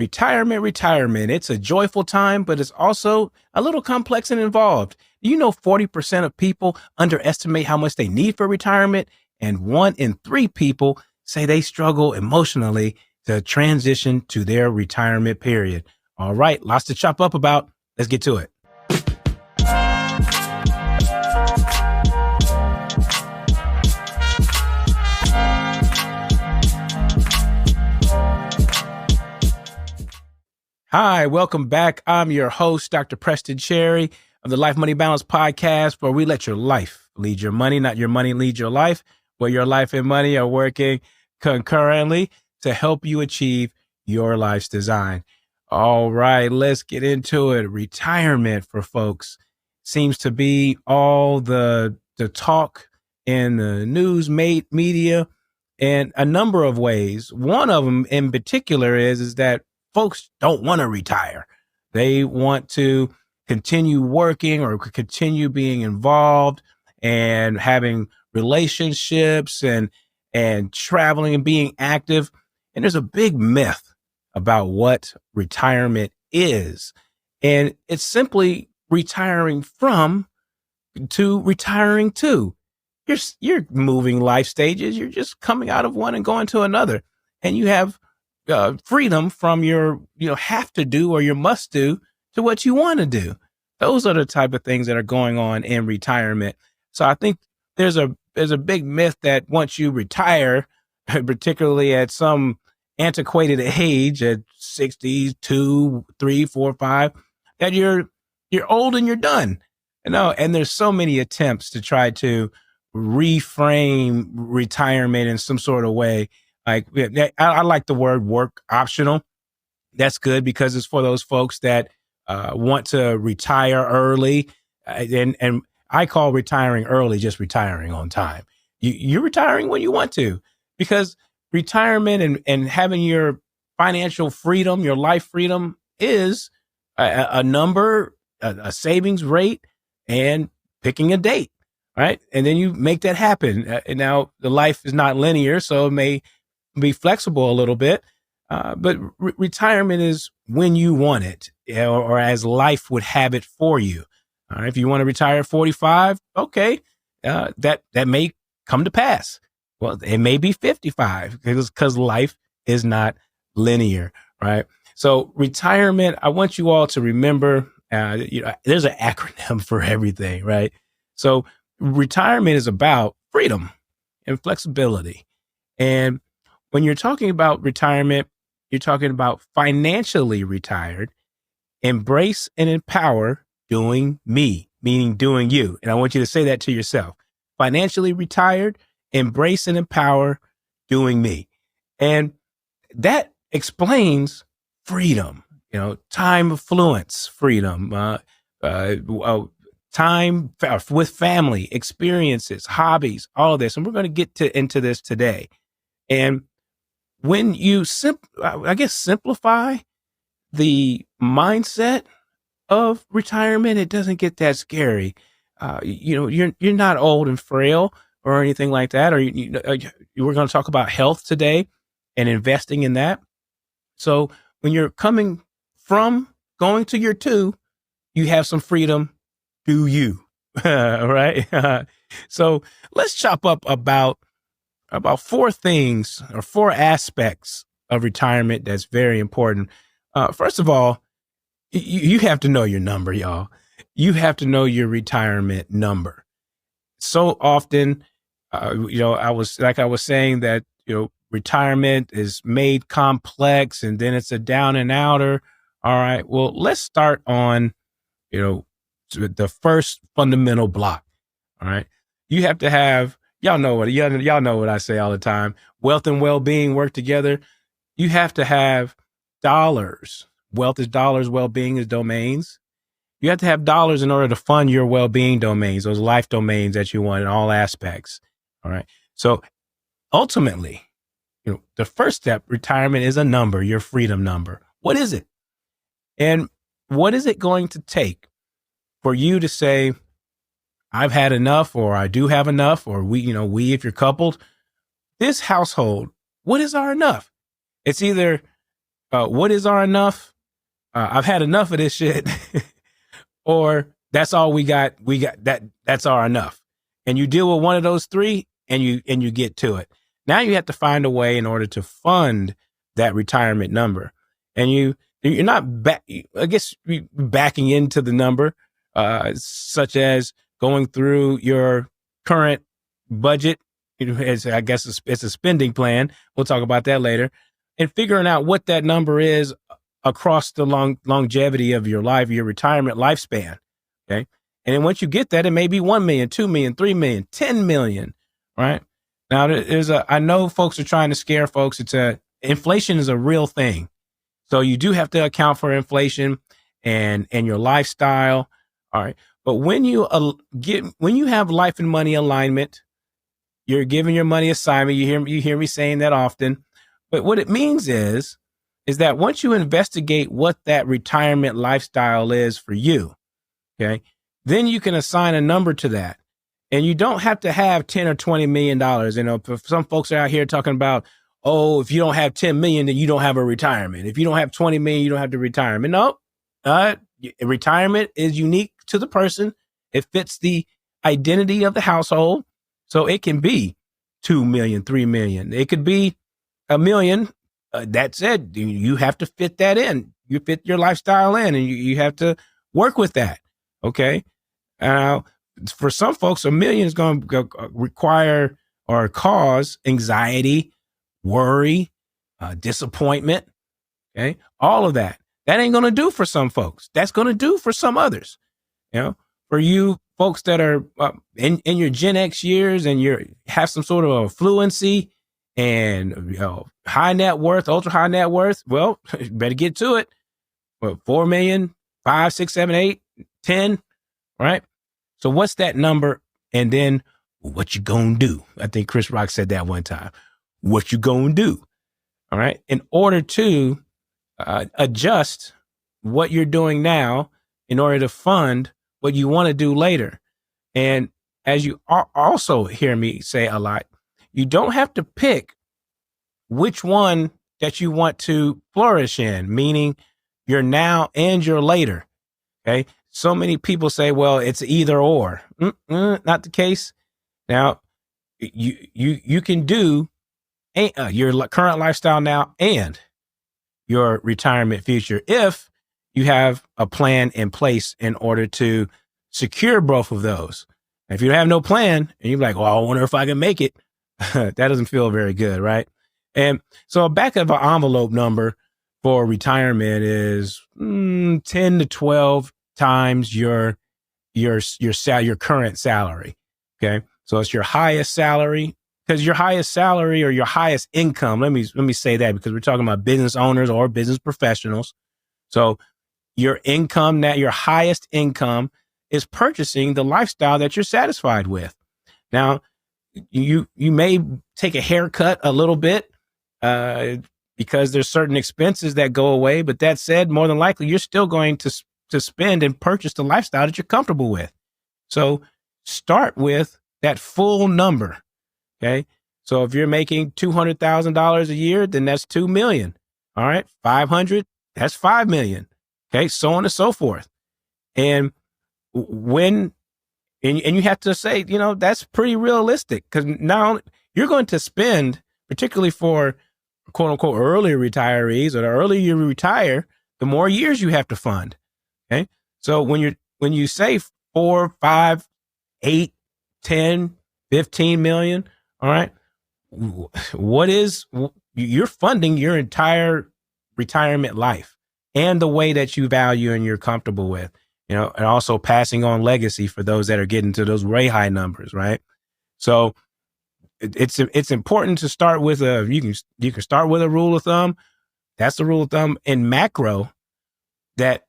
Retirement. It's a joyful time, but it's also a little complex and involved. You know, 40% of people underestimate how much they need for retirement, and 1 in 3 people say they struggle emotionally to transition to their retirement period. All right, lots to chop up about. Let's get to it. Hi, welcome back. I'm your host, Dr. Preston Cherry of the Life Money Balance podcast, where we let your life lead your money, not your money lead your life, where your life and money are working concurrently to help you achieve your life's design. All right, let's get into it. Retirement for folks seems to be all the talk in the news media in a number of ways. One of them in particular is that folks don't want to retire. They want to continue working or continue being involved and having relationships and traveling and being active. And there's a big myth about what retirement is. And it's simply retiring from to retiring to. You're moving life stages. You're just coming out of one and going to another. And you have freedom from your have to do or your must do to what you want to do. Those are the type of things that are going on in retirement. So I think there's a big myth that once you retire, particularly at some antiquated age at 62, 3, 4, 5, that you're old and you're done. And there's so many attempts to try to reframe retirement in some sort of way. Like I like the word work optional. That's good because it's for those folks that want to retire early. And I call retiring early just retiring on time. You're retiring when you want to, because retirement and having your financial freedom, your life freedom is a number, a savings rate, and picking a date. Right. And then you make that happen. And now the life is not linear, so it may be flexible a little bit, but retirement is when you want it, or as life would have it for you. All right, if you want to retire at 45, okay, that may come to pass. Well, it may be 55 because life is not linear, right? So retirement, I want you all to remember, there's an acronym for everything, right? So retirement is about freedom and flexibility. And when you're talking about retirement, you're talking about financially retired, embrace and empower doing me, meaning doing you. And I want you to say that to yourself. Financially retired, embrace and empower doing me. And that explains freedom, time affluence, freedom, time with family, experiences, hobbies, all of this. And we're going to get into this today. And when you simplify the mindset of retirement, it doesn't get that scary. You're not old and frail or anything like that. Or we're going to talk about health today and investing in that. So when you're coming from going to your 2, you have some freedom. Do you? Right? So let's chop up about 4 things or 4 aspects of retirement that's very important. First of all, you have to know your number, y'all. You have to know your retirement number. So often, I was saying that, retirement is made complex and then it's a down and outer. All right. Well, let's start on, the first fundamental block. All right. You have to have, y'all know what I say all the time. Wealth and well-being work together. You have to have dollars. Wealth is dollars. Well-being is domains. You have to have dollars in order to fund your well-being domains, those life domains that you want in all aspects. All right. So ultimately, the first step, retirement, is a number, your freedom number. What is it? And what is it going to take for you to say, I've had enough, or I do have enough, or we, if you're coupled, this household, what is our enough? It's either what is our enough? I've had enough of this shit. Or that's all we got. We got that. That's our enough. And you deal with one of those three and you get to it. Now you have to find a way in order to fund that retirement number. And you're not back, I guess, backing into the number, such as going through your current budget. I guess it's a spending plan. We'll talk about that later, and figuring out what that number is across the longevity of your life, your retirement lifespan. Okay. And then once you get that, it may be 1 million, 2 million, 3 million, 10 million. Right. Now I know folks are trying to scare folks. Inflation is a real thing. So you do have to account for inflation and your lifestyle. All right. But when you have life and money alignment, you're giving your money assignment. You hear me saying that often. But what it means is that once you investigate what that retirement lifestyle is for you, okay, then you can assign a number to that. And you don't have to have 10 or 20 million dollars. You know, some folks are out here talking about, oh, if you don't have 10 million, then you don't have a retirement. If you don't have 20 million, you don't have the retirement. No, retirement is unique to the person. It fits the identity of the household. So it can be 2 million, 3 million. It could be $1 million. That said, you have to fit that in. You fit your lifestyle in, and you have to work with that. Okay. For some folks, $1 million is going to require or cause anxiety, worry, disappointment. Okay. All of that. That ain't going to do for some folks. That's going to do for some others. You know, for you folks that are in your Gen X years and have some sort of fluency and high net worth, ultra high net worth, well, you better get to it. Well, 4 million, 5, 6, 7, 8, 10, right? So what's that number? And then what you gonna do? I think Chris Rock said that one time. What you gonna do? All right. In order to adjust what you're doing now in order to fund what you want to do later. And as you also hear me say a lot, you don't have to pick which one that you want to flourish in, meaning your now and your later. Okay. So many people say, well, it's either or. Not the case. Now, you can do your current lifestyle now and your retirement future if you have a plan in place in order to secure both of those. And if you have no plan and you're like, well, I wonder if I can make it, that doesn't feel very good, right? And so a back of an envelope number for retirement is 10 to 12 times your current salary. Okay. So it's your highest salary, because your highest salary or your highest income. Let me say that, because we're talking about business owners or business professionals. So your income, that your highest income is purchasing the lifestyle that you're satisfied with. Now, you may take a haircut a little bit because there's certain expenses that go away. But that said, more than likely, you're still going to spend and purchase the lifestyle that you're comfortable with. So start with that full number. Okay. So if you're making $200,000 a year, then that's 2 million. All right. 500, that's 5 million. Okay. So on and so forth. And and you have to say, that's pretty realistic, because now you're going to spend, particularly for quote unquote early retirees, or the earlier you retire, the more years you have to fund. Okay. So when you say 4, 5, 8, 10, 15 million, all right, you're funding your entire retirement life and the way that you value and you're comfortable with, and also passing on legacy for those that are getting to those way high numbers, right? So it's important to start with you can start with a rule of thumb. That's the rule of thumb in macro. That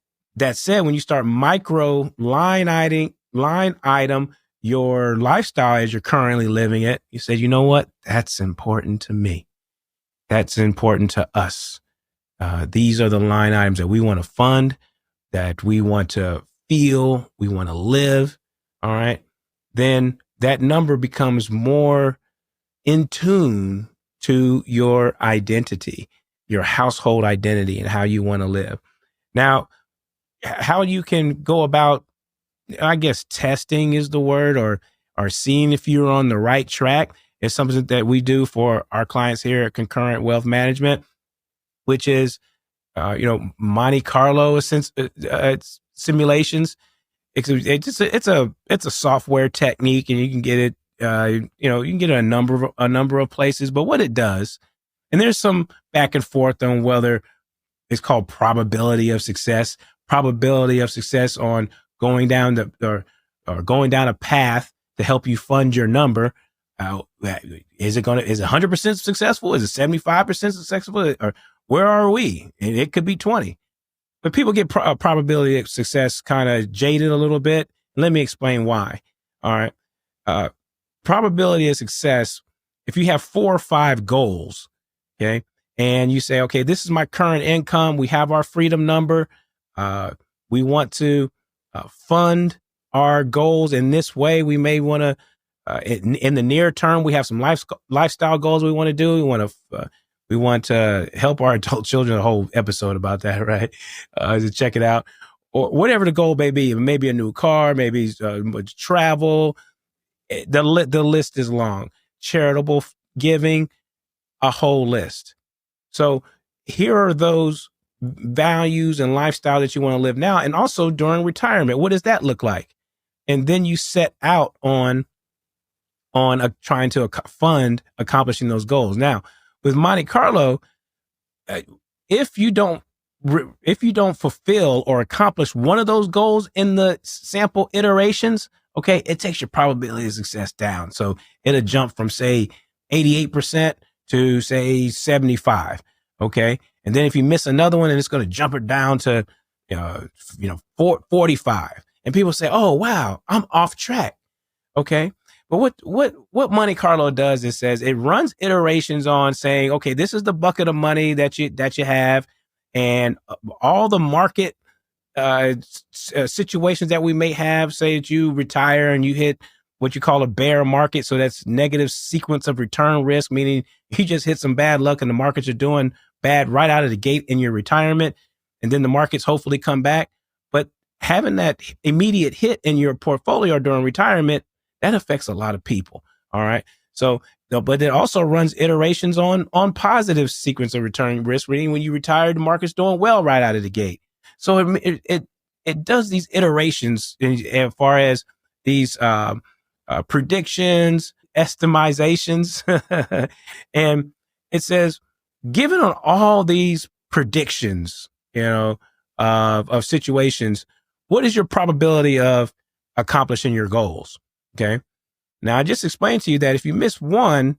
said, when you start micro line item your lifestyle as you're currently living it, you said, you know what? That's important to me. That's important to us. These are the line items that we want to fund, that we want to feel, we want to live. All right. Then that number becomes more in tune to your identity. your household identity and how you want to live. Now, how you can go about, I guess testing is the word, or seeing if you're on the right track, is something that we do for our clients here at Concurrent Wealth Management, which is, Monte Carlo simulations. It's a software technique, and you can get it. You can get it a number of places. But what it does, and there's some back and forth on whether it's called probability of success on going down or going down a path to help you fund your number. Is it 100% successful? Is it 75% successful? Or where are we? And it could be 20. But people get probability of success kind of jaded a little bit. Let me explain why. All right. Probability of success, if you have 4 or 5 goals, okay, and you say, okay, this is my current income. We have our freedom number. We want to fund our goals in this way. We may want to, in the near term, we have some lifestyle goals we want to do. We want to help our adult children. A whole episode about that, right? To check it out, or whatever the goal may be. Maybe a new car, maybe travel. The list is long. Charitable giving, a whole list. So here are those values and lifestyle that you want to live now, and also during retirement. What does that look like? And then you set out on trying to fund accomplishing those goals. Now, with Monte Carlo, if you don't fulfill or accomplish one of those goals in the sample iterations, okay, it takes your probability of success down. So it'll jump from, say, 88% to, say, 75. Okay. And then if you miss another one, and it's going to jump it down to, 45. And people say, oh, wow, I'm off track. Okay. But what Monte Carlo does is says it runs iterations on saying, okay, this is the bucket of money that you have, and all the market situations that we may have. Say that you retire and you hit what you call a bear market. So that's negative sequence of return risk, meaning you just hit some bad luck and the markets are doing bad right out of the gate in your retirement. And then the markets hopefully come back. But having that immediate hit in your portfolio during retirement, that affects a lot of people. All right. So, but it also runs iterations on positive sequence of return risk, meaning when you retire, the market's doing well right out of the gate. So it does these iterations as far as these predictions, estimizations, and it says, given on all these predictions, of situations, what is your probability of accomplishing your goals? Okay. Now I just explained to you that if you miss one,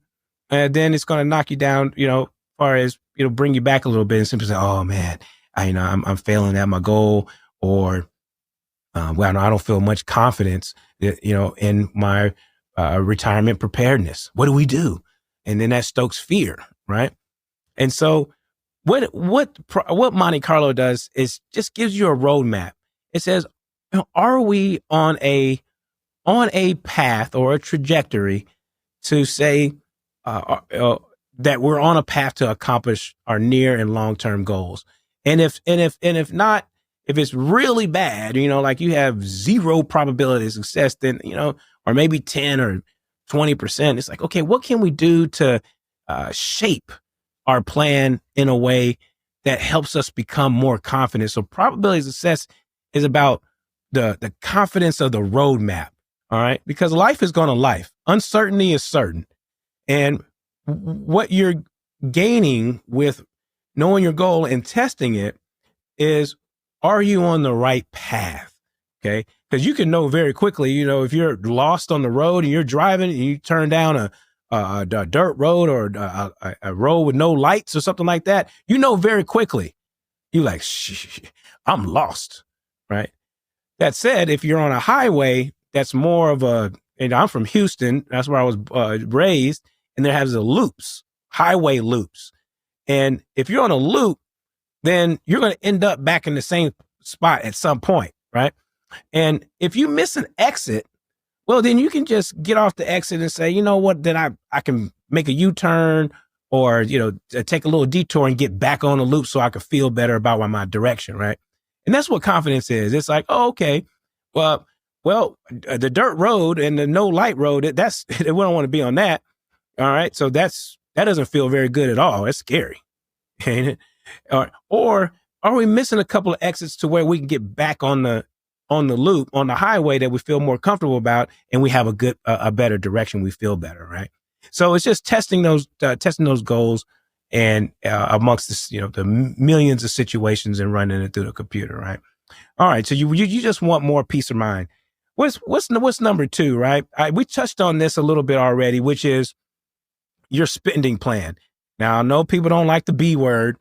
then it's going to knock you down, as far as, bring you back a little bit and simply say, oh man, I'm failing at my goal, or, I don't feel much confidence, in my retirement preparedness. What do we do? And then that stokes fear, right? And so what Monte Carlo does is just gives you a roadmap. It says, are we on a path or a trajectory to say that we're on a path to accomplish our near and long-term goals? And if not, if it's really bad, like you have 0 probability of success, then, or maybe 10 or 20%, it's like, okay, what can we do to shape our plan in a way that helps us become more confident? So probability of success is about the confidence of the roadmap. All right. Because life is going to life. Uncertainty is certain. And what you're gaining with knowing your goal and testing it is, are you on the right path? Okay. Because you can know very quickly, if you're lost on the road and you're driving and you turn down a dirt road or a road with no lights or something like that, very quickly. You're like, I'm lost. Right. That said, if you're on a highway, that's more of I'm from Houston. That's where I was raised. And there has highway loops. And if you're on a loop, then you're going to end up back in the same spot at some point, right? And if you miss an exit, well, then you can just get off the exit and say, you know what, then I can make a U-turn, or, take a little detour and get back on the loop so I could feel better about my direction, right? And that's what confidence is. It's like, oh, okay, well, the dirt road and the no light road, that's we don't want to be on that. All right, so that doesn't feel very good at all. It's scary, ain't it? Or are we missing a couple of exits to where we can get back on the loop, on the highway that we feel more comfortable about, and we have a better direction, we feel better, right? So it's just testing those goals and amongst this, the millions of situations and running it through the computer, right? All right, so you just want more peace of mind. What's number two, right? We touched on this a little bit already, which is your spending plan. Now, I know people don't like the B word,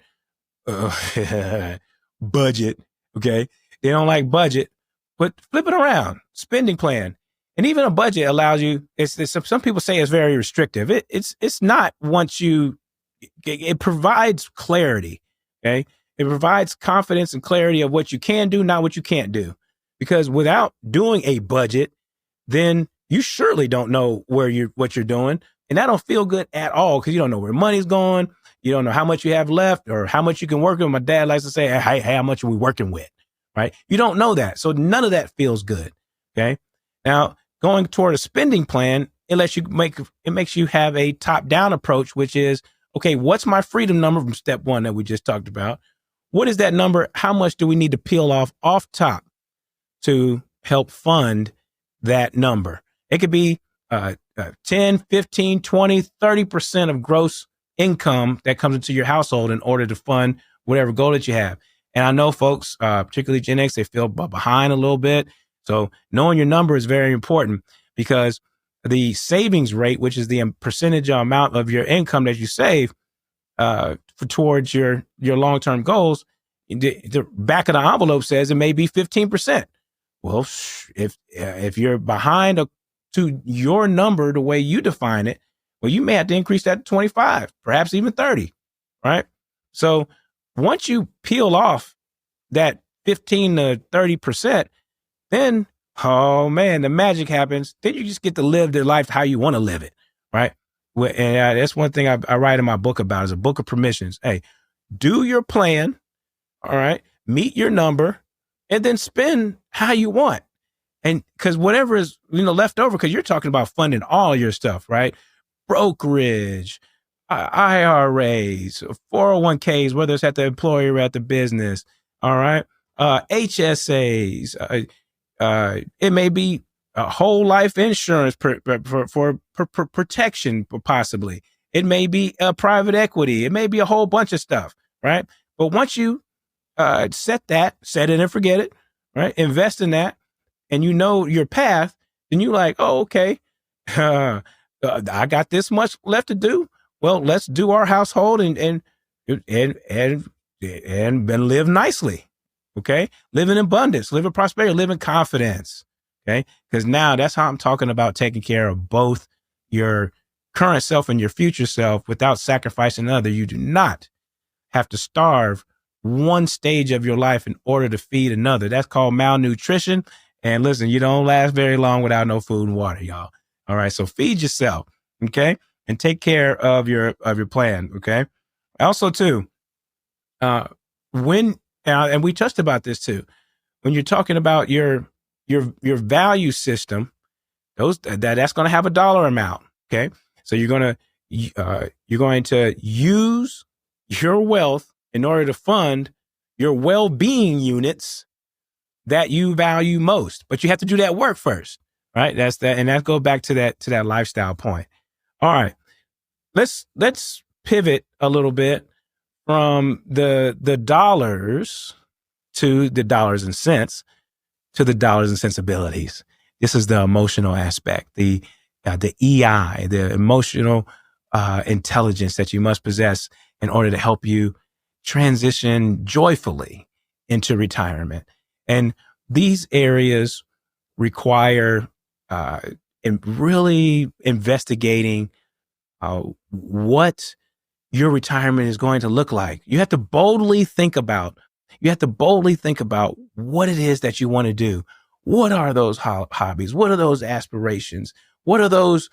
budget. Okay, they don't like budget, but flip it around, spending plan. And even a budget allows you, some people say it's very restrictive. It's not. Once it provides clarity. Okay. It provides confidence and clarity of what you can do, not what you can't do. Because without doing a budget, then you surely don't know what you're doing. And that don't feel good at all, because you don't know where money's going. You don't know how much you have left or how much you can work with. My dad likes to say, hey, how much are we working with? Right? You don't know that. So none of that feels good. Okay. Now, going toward a spending plan, it makes you have a top-down approach, which is, okay, what's my freedom number from step one that we just talked about? What is that number? How much do we need to peel off top to help fund that number? It could be 10, 15, 20, 30% of gross income that comes into your household in order to fund whatever goal that you have. And I know folks, particularly Gen X, they feel behind a little bit. So knowing your number is very important, because the savings rate, which is the percentage amount of your income that you save towards your long-term goals, the back of the envelope says it may be 15%. Well, if you're behind to your number the way you define it, well, you may have to increase that to 25, perhaps even 30, right? So once you peel off that 15 to 30%, then, oh man, the magic happens. Then you just get to live the life how you want to live it, right? And that's one thing I write in my book about, is a book of permissions. Hey, do your plan, all right? Meet your number, and then spend how you want. And because whatever is left over, because you're talking about funding all your stuff, right? Brokerage, IRAs, 401ks, whether it's at the employer or at the business, all right? HSAs, it may be a whole life insurance for protection, possibly. It may be private equity. It may be a whole bunch of stuff, right? But once you set it and forget it, right? Invest in that, and your path, then you're like, oh, okay, I got this much left to do. Well, let's do our household and live nicely. Okay. Live in abundance, live in prosperity, live in confidence. Okay. Because now that's how I'm talking about taking care of both your current self and your future self without sacrificing another. You do not have to starve one stage of your life in order to feed another. That's called malnutrition. And listen, you don't last very long without no food and water, y'all. All right. So feed yourself. Okay. And take care of your plan. Okay. Also too, and we touched about this too, when you're talking about your value system, that's going to have a dollar amount. Okay. So you're going to use your wealth in order to fund your well-being units that you value most, but you have to do that work first, right? That's that. And that goes back to that lifestyle point. All right. Let's pivot a little bit from the dollars to the dollars and cents to the dollars and sensibilities. This is the emotional aspect, the EI, the emotional intelligence that you must possess in order to help you transition joyfully into retirement. And these areas require really investigating what your retirement is going to look like. You have to boldly think about what it is that you want to do. What are those hobbies? What are those aspirations? What are those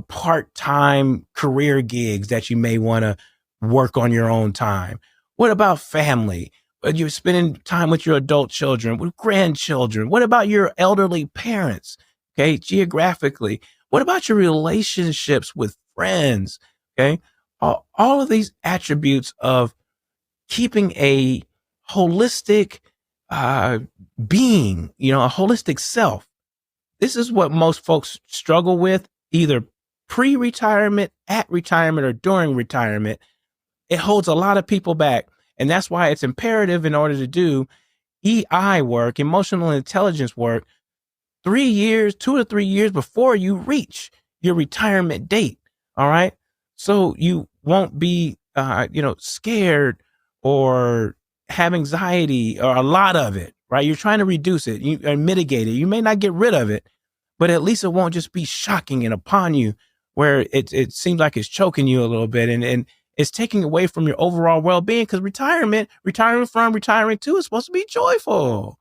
part-time career gigs that you may want to work on your own time? What about family? You're spending time with your adult children, with grandchildren. What about your elderly parents? Okay, geographically. What about your relationships with friends? Okay, all of these attributes of keeping a holistic uh, being, a holistic self. This is what most folks struggle with, either pre-retirement, at retirement, or during retirement. It holds a lot of people back. And that's why it's imperative, in order to do EI work, emotional intelligence work, 2 to 3 years before you reach your retirement date. All right. So you won't be, scared or have anxiety, or a lot of it, right? You're trying to reduce it, and mitigate it. You may not get rid of it, but at least it won't just be shocking and upon you, where it seems like it's choking you a little bit, and it's taking away from your overall well-being, because retiring from, retiring to is supposed to be joyful,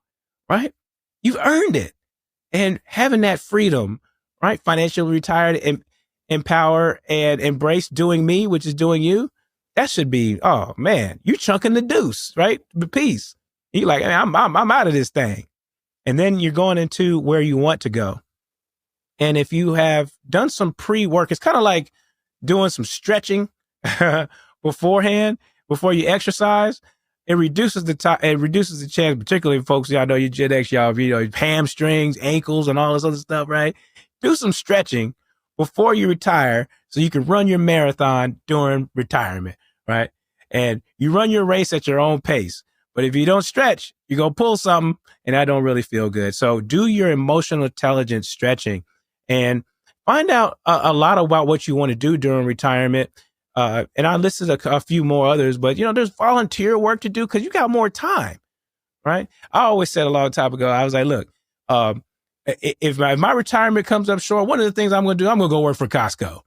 right? You've earned it. And having that freedom, right? Financially retired, and empower and embrace doing me, which is doing you. That should be, oh man, you chunking the deuce, right? The piece. You like, I'm out of this thing. And then you're going into where you want to go. And if you have done some pre-work, it's kind of like doing some stretching beforehand, before you exercise. It reduces the time. It reduces the chance, particularly folks. Y'all know your Gen X, y'all, hamstrings, ankles, and all this other stuff, right? Do some stretching before you retire, so you can run your marathon during retirement, right? And you run your race at your own pace. But if you don't stretch, you're going to pull something, and that don't really feel good. So do your emotional intelligence stretching, and find out a lot about what you want to do during retirement. And I listed a few more others, but there's volunteer work to do, because you got more time, right? I always said a long time ago, I was like, look, if my retirement comes up short, one of the things I'm going to do, I'm going to go work for Costco. All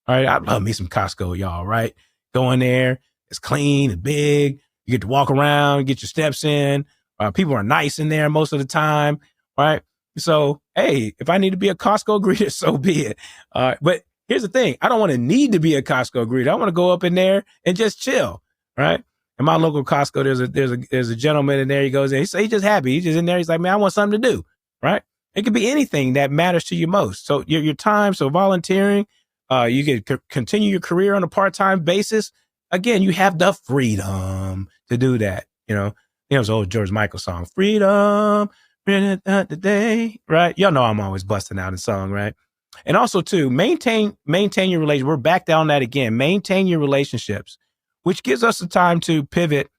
right. I love me some Costco, y'all, right? Go in there. It's clean and big. You get to walk around, get your steps in. People are nice in there most of the time, right? So, hey, if I need to be a Costco greeter, so be it. But here's the thing. I don't want to need to be a Costco greeter. I want to go up in there and just chill, right? In my local Costco, there's a gentleman in there. He goes in. He's just happy. He's just in there. He's like, man, I want something to do, right? It could be anything that matters to you most. So your time. So volunteering, you can continue your career on a part-time basis. Again, you have the freedom to do that. It's old George Michael song, freedom, today, right? Y'all know I'm always busting out a song, right? And also too, maintain your relationship. We're back down that again. Maintain your relationships, which gives us the time to pivot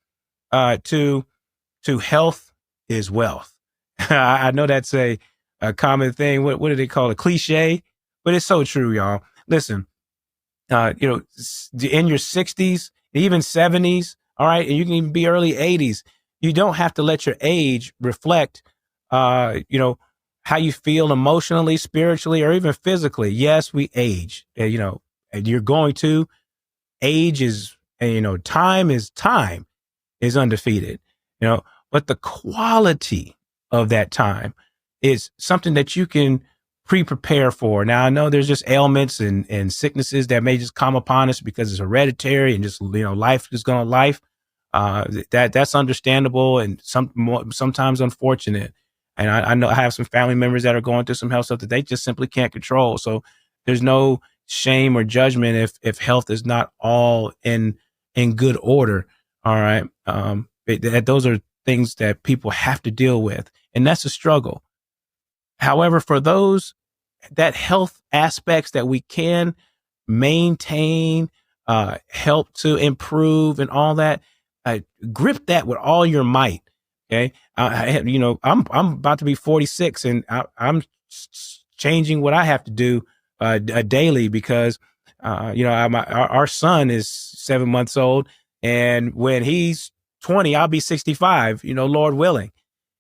to health is wealth. I know that's a common thing. What do they call it? Cliche, but it's so true, y'all. Listen, in your 60s, even 70s, all right, and you can even be early 80s. You don't have to let your age reflect, how you feel emotionally, spiritually, or even physically. Yes, we age. And you're going to. Age is, time is undefeated. But the quality of that time is something that you can pre-prepare for. Now, I know there's just ailments and sicknesses that may just come upon us because it's hereditary, and just life is going to life. That's understandable, and sometimes unfortunate. And I know I have some family members that are going through some health stuff that they just simply can't control. So there's no shame or judgment if health is not all in good order. All right. Those are things that people have to deal with, and that's a struggle. However, for those that health aspects that we can maintain, help to improve and all that, grip that with all your might. Okay. I'm about to be 46, and I'm changing what I have to do, daily, because, our son is 7 months old, and when he's 20, I'll be 65, Lord willing.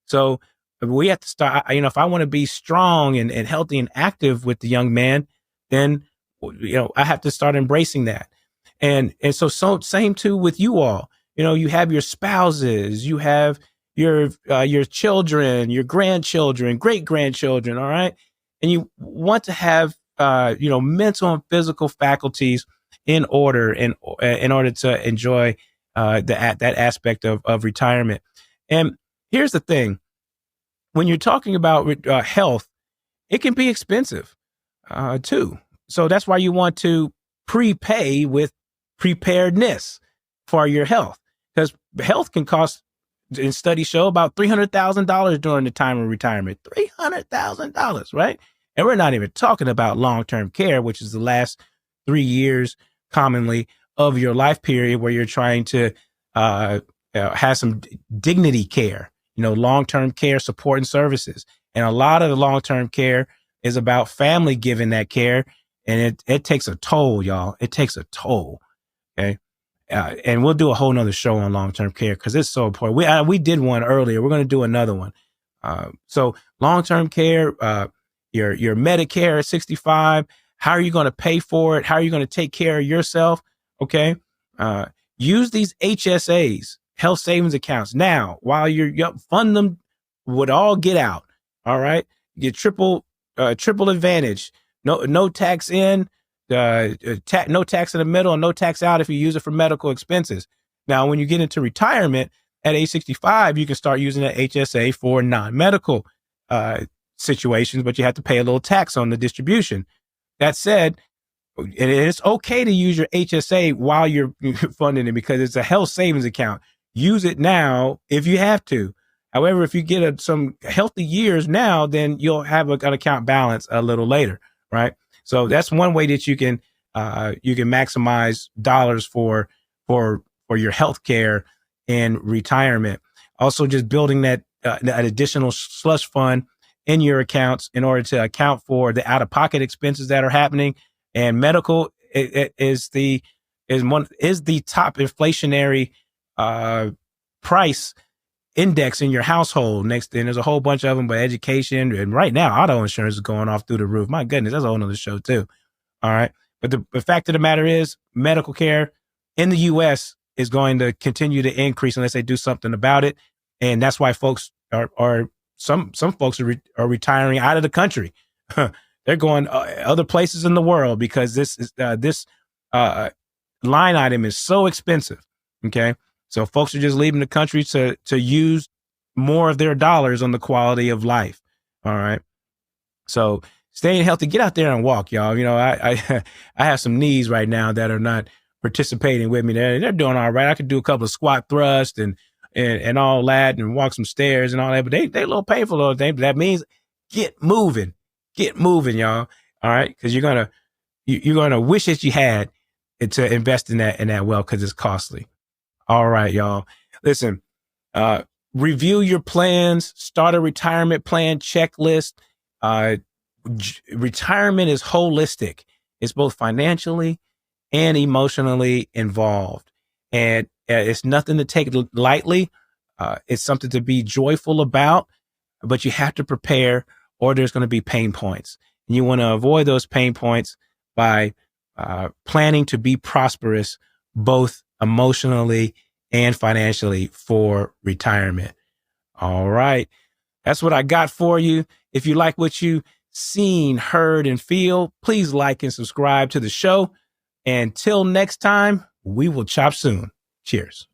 So we have to start, if I want to be strong and healthy and active with the young man, then, I have to start embracing that. And so same too with you all. You have your spouses, you have your children, your grandchildren, great grandchildren. All right. And you want to have mental and physical faculties in order in order to enjoy that aspect of retirement. And here's the thing: when you're talking about health, it can be expensive too. So that's why you want to prepay with preparedness for your health, because health can cost, and studies show, about $300,000 during the time of retirement. $300,000, right? And we're not even talking about long-term care, which is the last 3 years commonly of your life period, where you're trying to have some dignity care, long-term care support and services. And a lot of the long-term care is about family giving that care. And it takes a toll, y'all. It takes a toll. Okay. And we'll do a whole nother show on long-term care because it's so important. We did one earlier. We're going to do another one. So long-term care, your Medicare at 65, how are you going to pay for it? How are you going to take care of yourself? Okay. Use these HSAs, health savings accounts, now while you're fund them with all get out. All right. You get triple advantage. No tax in, no tax in the middle, and no tax out if you use it for medical expenses. Now, when you get into retirement at age 65, you can start using that HSA for non-medical situations, but you have to pay a little tax on the distribution. That said, it's okay to use your HSA while you're funding it because it's a health savings account. Use it now if you have to. However, if you get some healthy years now, then you'll have an account balance a little later, right? So that's one way that you can maximize dollars for your health care in retirement. Also, just building that additional slush fund in your accounts in order to account for the out-of-pocket expenses that are happening. And medical is the top inflationary price index in your household. Next, and there's a whole bunch of them, but education, and right now auto insurance is going off through the roof. My goodness, that's a whole nother show too. All right. But the fact of the matter is, medical care in the US is going to continue to increase unless they do something about it. And that's why folks some folks are retiring out of the country. They're going other places in the world because this line item is so expensive. Okay. So folks are just leaving the country to use more of their dollars on the quality of life. All right. So staying healthy, get out there and walk, y'all. I have some knees right now that are not participating with me. They're doing all right. I could do a couple of squat thrusts and all that and walk some stairs and all that, but they a little painful, little thing. But that means get moving, y'all. All right. Cause you're going to wish that you had to invest in that wealth because it's costly. All right, y'all. Listen, review your plans, start a retirement plan checklist. Retirement is holistic. It's both financially and emotionally involved. And it's nothing to take lightly. It's something to be joyful about, but you have to prepare or there's going to be pain points. And you want to avoid those pain points by planning to be prosperous, both emotionally and financially for retirement. All right. That's what I got for you. If you like what you seen, heard, and feel, please like and subscribe to the show. Until next time, we will chop soon. Cheers.